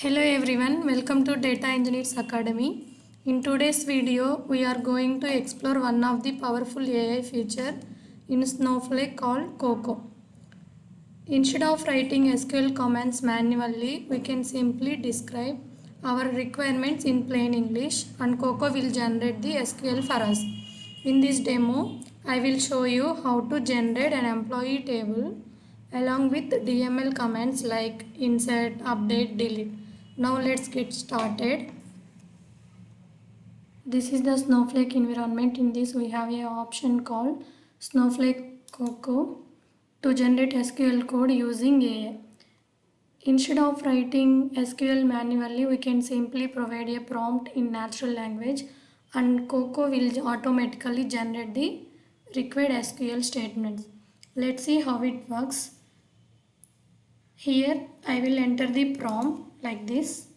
Hello everyone, welcome to Data Engineers Academy. In today's video, we are going to explore one of the powerful AI feature in Snowflake called CoCo. Instead of writing SQL commands manually, we can simply describe our requirements in plain English and CoCo will generate the SQL for us. In this demo, I will show you how to generate an employee table along with DML commands like insert, update, delete. Now let's get started. This is the Snowflake environment. In this we have an option called Snowflake CoCo to generate SQL code using AI. Instead of writing SQL manually, we can simply provide a prompt in natural language and CoCo will automatically generate the required SQL statements. Let's see how it works. Here I will enter the prompt like this.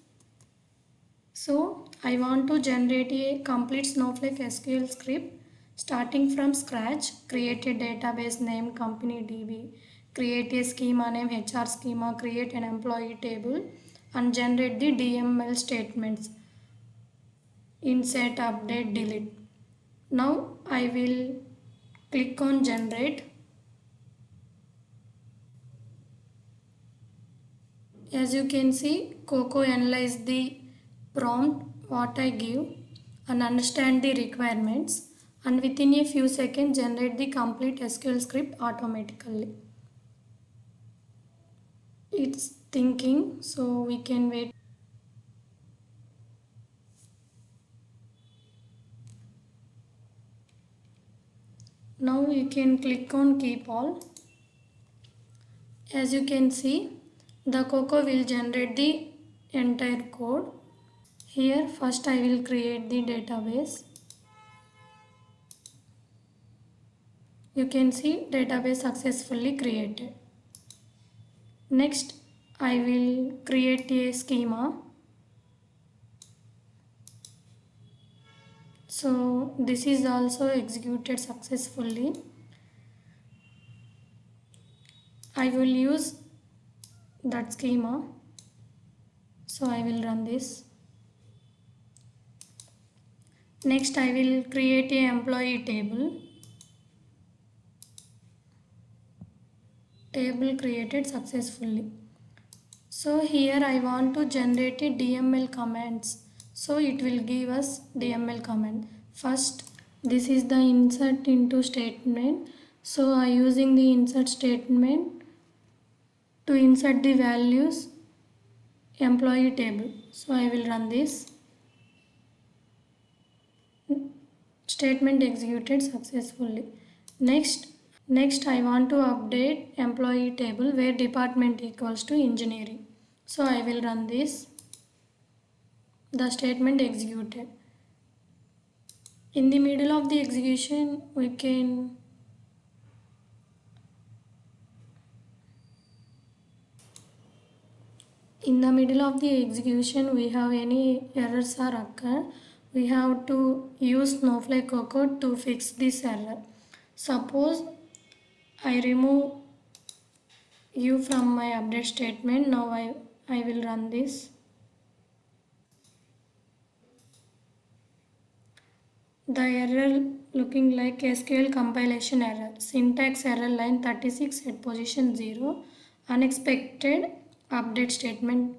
So I want to generate a complete Snowflake SQL script starting from scratch. Create a database name company DB, create a schema name HR schema, create an employee table and generate the DML statements insert, update, delete. Now I will click on generate. As you can see, CoCo analyze the prompt what I give and understand the requirements and within a few seconds generate the complete SQL script automatically. It's thinking, so we can wait. Now you can click on keep all. As you can see, the CoCo will generate the entire code. Here first I will create the database. You can see database successfully created. Next I will create a schema. So this is also executed successfully. I will use that schema. So I will run this. Next I will create a employee table. Table created successfully. So here I want to generate a DML commands. So it will give us DML command. First this is the insert into statement. So I using the insert statement to insert the values employee table. So I will run this. Statement executed successfully. Next I want to update employee table where department equals to engineering. So I will run this. The statement executed. In the middle of the execution we can we have any errors are occur. We have to use Snowflake CoCo to fix this error. Suppose I remove U from my update statement. Now I will run this. The error looking like SQL compilation error. Syntax error line 36 at position 0. Unexpected update statement.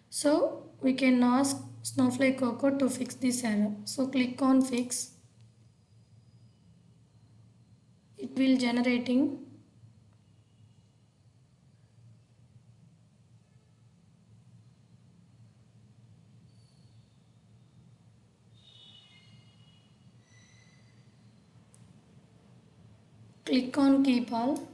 So we can ask Snowflake CoCo to fix this error. So click on fix. It will generating. Click on keep all.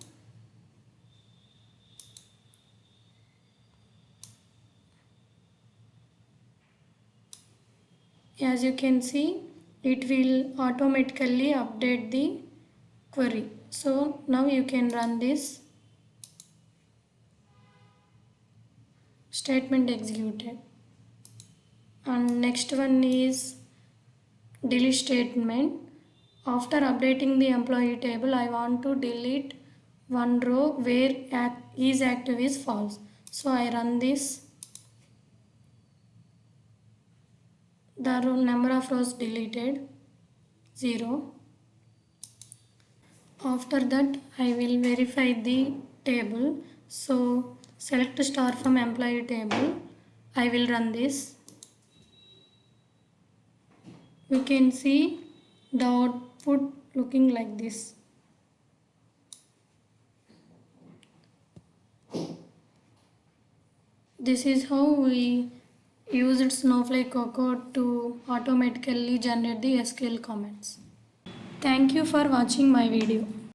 As you can see, it will automatically update the query. So now you can run this. Statement executed. And next one is delete statement. After updating the employee table, I want to delete one row where is active is false. So I run this. The number of rows deleted 0. After that I will verify the table. So select star from employee table. I will run this. We can see the output looking like this. This is how we used Snowflake CoCo to automatically generate the SQL comments. Thank you for watching my video.